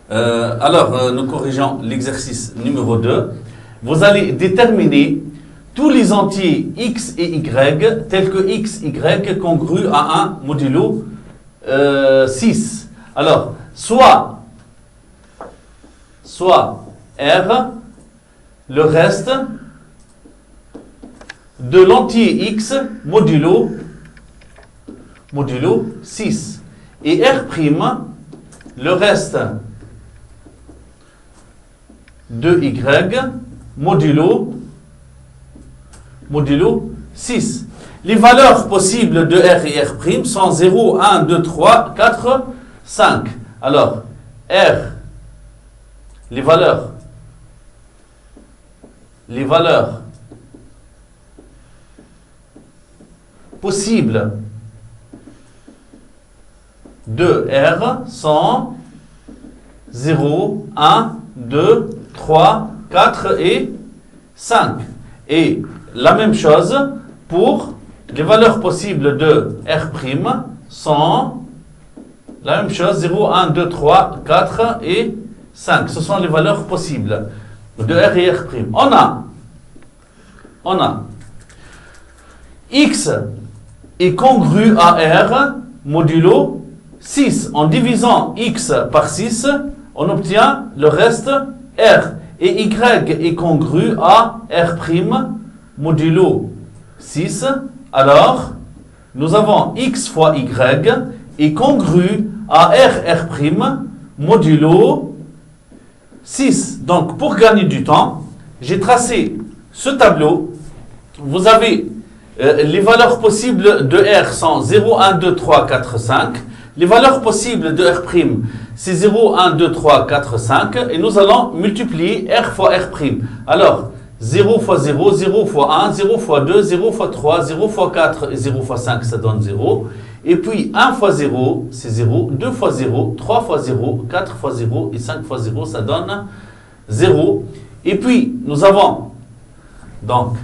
Alors, nous corrigeons l'exercice numéro 2. Vous allez déterminer tous les entiers x et y tels que x, y congrue à 1 modulo 6. Alors, soit R, le reste de l'entier x modulo 6. Et R', le reste de y modulo 6. Les valeurs possibles de R et R' sont 0, 1, 2, 3, 4, 5. Alors, R, les valeurs possibles de R sont 0, 1, 2, 3, 4 et 5. Et la même chose pour les valeurs possibles de R' sont la même chose, 0, 1, 2, 3, 4 et 5. Ce sont les valeurs possibles de R et R'. On a X est congru à R modulo 6. En divisant X par 6, on obtient le reste R. Et Y est congru à R' modulo 6. Alors, nous avons X fois Y est congru à R' modulo 6. Donc, pour gagner du temps, j'ai tracé ce tableau. Vous avez les valeurs possibles de R sont 0, 1, 2, 3, 4, 5. Les valeurs possibles de R', c'est 0, 1, 2, 3, 4, 5. Et nous allons multiplier R fois R'. Alors, 0 fois 0, 0 fois 1, 0 fois 2, 0 fois 3, 0 fois 4 et 0 fois 5, ça donne 0. Et puis 1 fois 0, c'est 0. 2 fois 0, 3 fois 0, 4 fois 0 et 5 fois 0, ça donne 0. Et puis, nous avons donc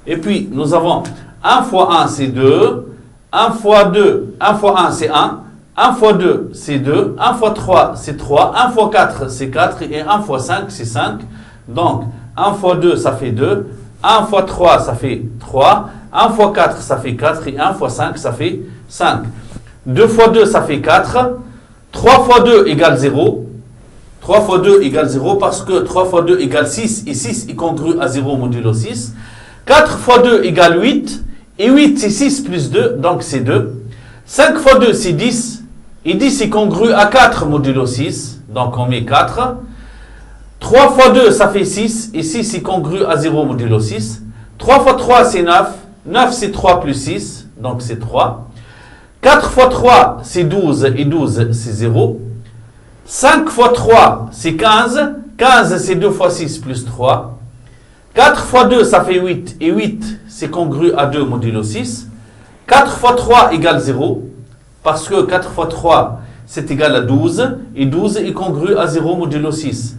et puis, nous avons 1 fois 1, c'est 2. 1 fois 2, 1 fois 1, c'est 1. 1 fois 2, c'est 2. 1 fois 3, c'est 3. 1 fois 4, c'est 4. Et 1 fois 5, c'est 5. Donc, 1 fois 2, ça fait 2. 1 fois 3, ça fait 3. 1 fois 4, ça fait 4. Et 1 fois 5, ça fait 5. 2 fois 2, ça fait 4. 3 fois 2 égale 0. 3 fois 2 égale 0 parce que 3 fois 2 égale 6. Et 6 est congru à 0 modulo 6. 4 fois 2 égale 8. Et 8, c'est 6 plus 2, donc c'est 2. 5 fois 2, c'est 10. Et 10 est congru à 4 modulo 6. Donc on met 4. 3 fois 2, ça fait 6. Et 6 est congru à 0 modulo 6. 3 fois 3, c'est 9. 9, c'est 3 plus 6. Donc c'est 3. 4 fois 3, c'est 12. Et 12, c'est 0. 5 fois 3, c'est 15. 15, c'est 2 fois 6 plus 3. 4 fois 2, ça fait 8. Et 8, c'est congru à 2 modulo 6. 4 fois 3 égale 0. Parce que 4 fois 3, c'est égal à 12. Et 12 est congru à 0 modulo 6.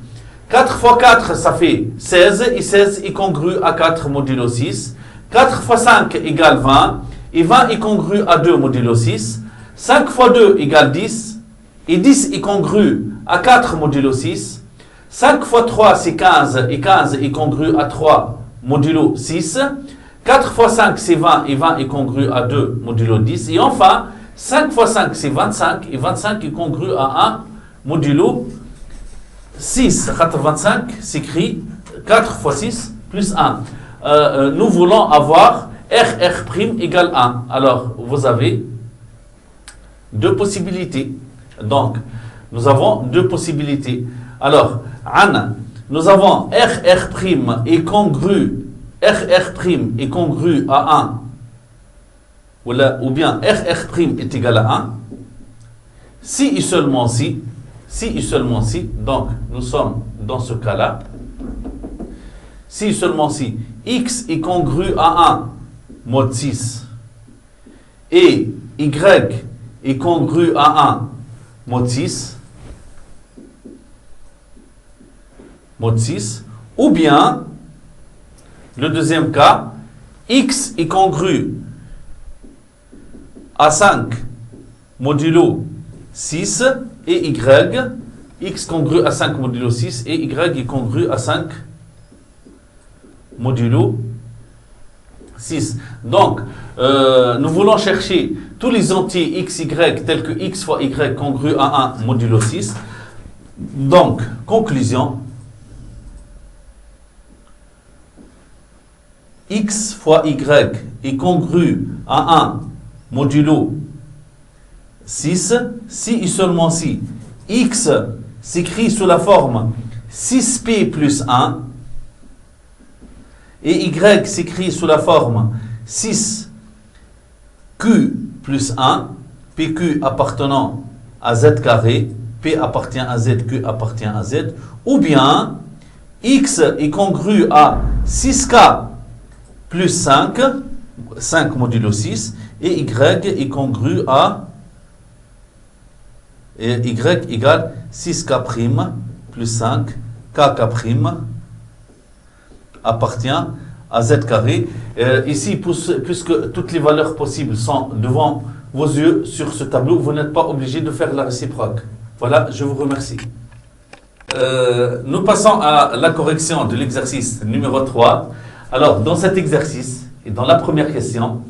4 fois 4, ça fait 16. Et 16 est congru à 4 modulo 6. 4 fois 5 égale 20. Et 20 est congru à 2 modulo 6. 5 fois 2 égale 10. Et 10 est congru à 4 modulo 6. 5 fois 3, c'est 15. Et 15 est congru à 3 modulo 6. 4 fois 5, c'est 20. Et 20 est congru à 2 modulo 10. Et enfin, 5 fois 5, c'est 25. Et 25 est congru à 1 modulo 6. 25 s'écrit 4 fois 6 plus 1. Nous voulons avoir R' égale 1. Alors, vous avez deux possibilités. Donc, nous avons deux possibilités. Alors, Anna, nous avons R' est congru à 1, ou bien R' est égal à 1, si et seulement si, donc nous sommes dans ce cas-là, si et seulement si, X est congru à 1, mod 6, et Y est congru à 1, mod 6, ou bien, le deuxième cas, x est congru à 5 modulo 6 et y, x congru à 5 modulo 6 et y est congru à 5 modulo 6. Donc, nous voulons chercher tous les entiers x, y tels que x fois y congru à 1 modulo 6. Donc, conclusion, x fois y est congru à 1 modulo 6, si et seulement si x s'écrit sous la forme 6p plus 1 et y s'écrit sous la forme 6q plus 1, pq appartenant à z carré, p appartient à z, q appartient à z, ou bien x est congru à 6k plus 5, 5 modulo 6, et y est congru à y égale 6k' plus 5, kk' appartient à z carré. Ici, puisque toutes les valeurs possibles sont devant vos yeux sur ce tableau, vous n'êtes pas obligé de faire la réciproque. Voilà, je vous remercie. Nous passons à la correction de l'exercice numéro 3. Alors, dans cet exercice, et dans la première question,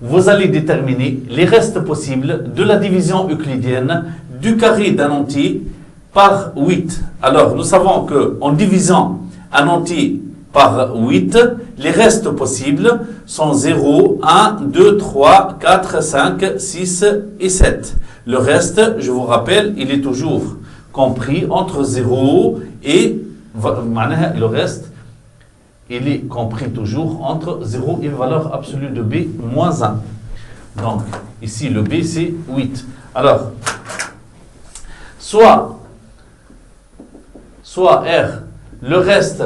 vous allez déterminer les restes possibles de la division euclidienne du carré d'un entier par 8. Alors, nous savons qu'en divisant un entier par 8, les restes possibles sont 0, 1, 2, 3, 4, 5, 6 et 7. Le reste, je vous rappelle, il est toujours compris entre 0 et... Le reste, il est compris toujours entre 0 et une valeur absolue de b moins 1. Donc, ici, le b, c'est 8. Alors, soit R, le reste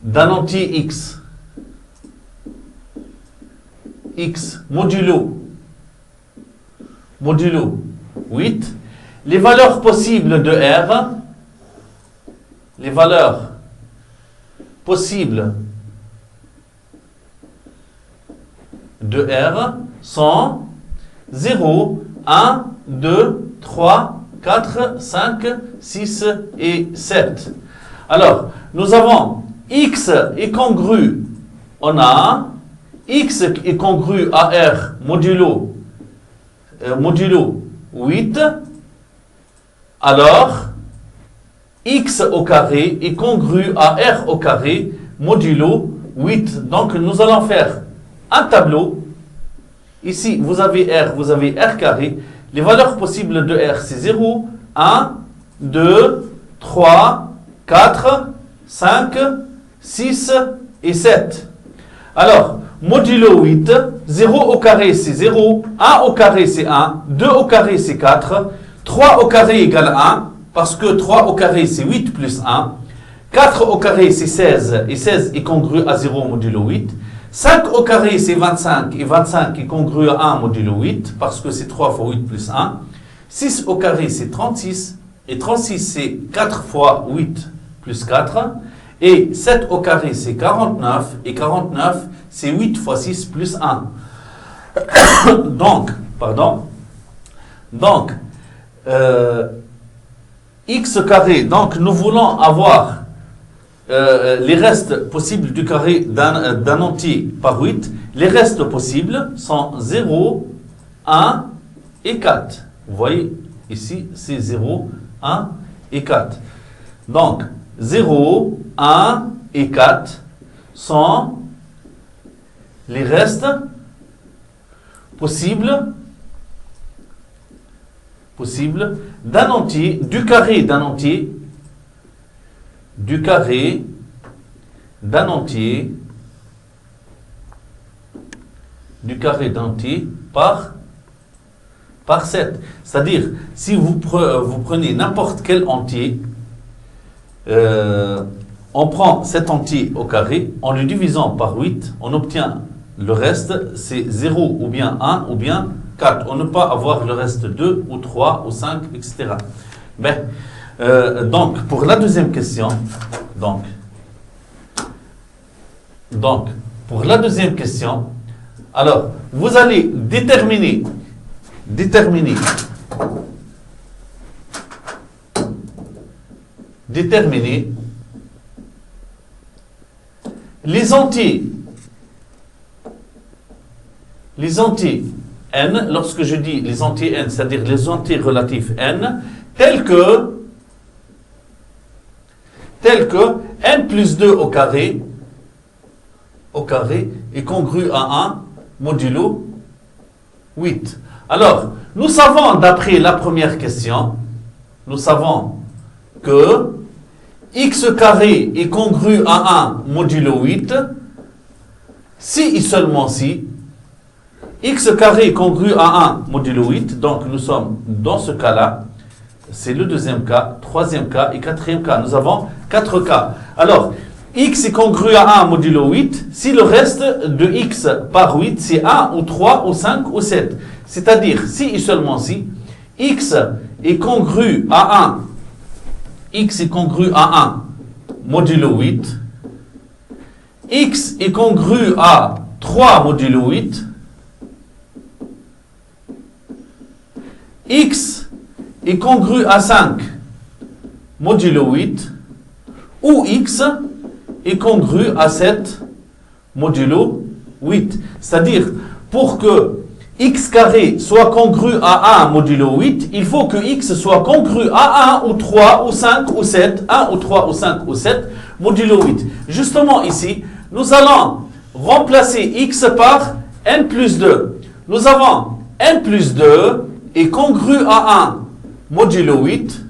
d'un entier x modulo 8, les valeurs possibles de R, les valeurs possibles de R sont 0, 1, 2, 3, 4, 5, 6 et 7. Alors, nous avons x est congru en A, x est congru à R modulo 8, alors x au carré est congru à R au carré modulo 8. Donc, nous allons faire un tableau. Ici, vous avez R carré. Les valeurs possibles de R, c'est 0, 1, 2, 3, 4, 5, 6 et 7. Alors, modulo 8, 0 au carré c'est 0, 1 au carré c'est 1, 2 au carré c'est 4, 3 au carré égale 1, parce que 3 au carré c'est 8 plus 1, 4 au carré c'est 16, et 16 est congru à 0 modulo 8, 5 au carré c'est 25, et 25 est congru à 1 modulo 8, parce que c'est 3 fois 8 plus 1, 6 au carré c'est 36, et 36 c'est 4 fois 8 plus 4, et 7 au carré c'est 49, et 49 c'est 8 fois 6 plus 1. Donc, x carré, donc nous voulons avoir les restes possibles du carré d'un entier par 8. Les restes possibles sont 0, 1 et 4. Vous voyez, ici c'est 0, 1 et 4. Donc, 0, 1 et 4 sont les restes possibles d'un entier, du carré d'un entier, par 7. C'est-à-dire, si vous prenez n'importe quel entier, on prend cet entier au carré, en le divisant par 8, on obtient le reste, c'est 0 ou bien 1 ou bien 4. On ne peut pas avoir le reste 2 ou 3 ou 5, etc. Donc, pour la deuxième question, donc, Donc, pour la deuxième question, alors, vous allez déterminer les entiers n, lorsque je dis les entiers n, c'est-à-dire les entiers relatifs n, tels que n plus 2 au carré est congru à 1 modulo 8. Alors, nous savons, d'après la première question, nous savons que x carré est congru à 1 modulo 8, si et seulement si x carré est congru à 1 modulo 8, donc nous sommes dans ce cas-là, c'est le deuxième cas, troisième cas et quatrième cas. Nous avons 4 cas. Alors, x est congru à 1 modulo 8 si le reste de x par 8 c'est 1 ou 3 ou 5 ou 7. C'est-à-dire, si et seulement si, x est congru à 1 modulo 8, x est congru à 3 modulo 8, x est congru à 5 modulo 8, ou x est congru à 7 modulo 8. C'est-à-dire, pour que x carré soit congru à 1 modulo 8, il faut que x soit congru à 1 ou 3 ou 5 ou 7, 1 ou 3 ou 5 ou 7 modulo 8. Justement ici, nous allons remplacer x par n plus 2. Nous avons n plus 2 est congru à 1 modulo 8.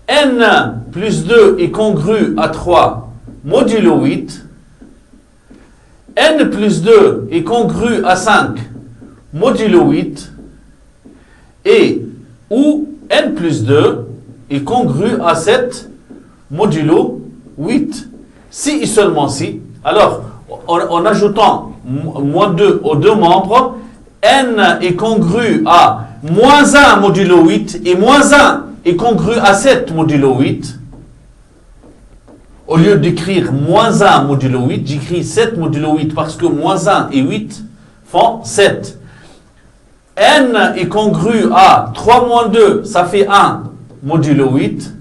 n plus 2 est congru à 3 modulo 8. n plus 2 est congru à 5 modulo 8. Et ou n plus 2 est congru à 7 modulo 8. Si et seulement si, alors en ajoutant moins 2 aux deux membres, n est congru à moins 1 modulo 8 et moins 1 est congru à 7 modulo 8. Au lieu d'écrire moins 1 modulo 8, j'écris 7 modulo 8 parce que moins 1 et 8 font 7. N est congru à 3 moins 2, ça fait 1 modulo 8.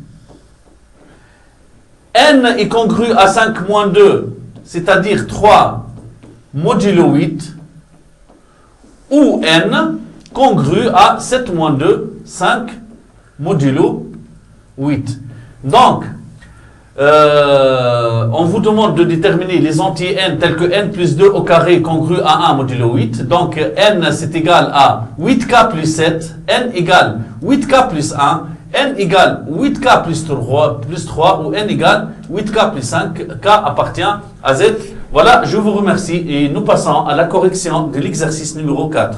N est congru à 5 moins 2, c'est-à-dire 3 modulo 8. Ou n congru à 7 moins 2, 5 modulo 8. Donc, on vous demande de déterminer les entiers n tels que n plus 2 au carré congru à 1 modulo 8. Donc, n c'est égal à 8k plus 7, n égale 8k plus 1, n égale 8k plus 3 ou n égale 8k plus 5, k appartient à z. Voilà, je vous remercie et nous passons à la correction de l'exercice numéro 4.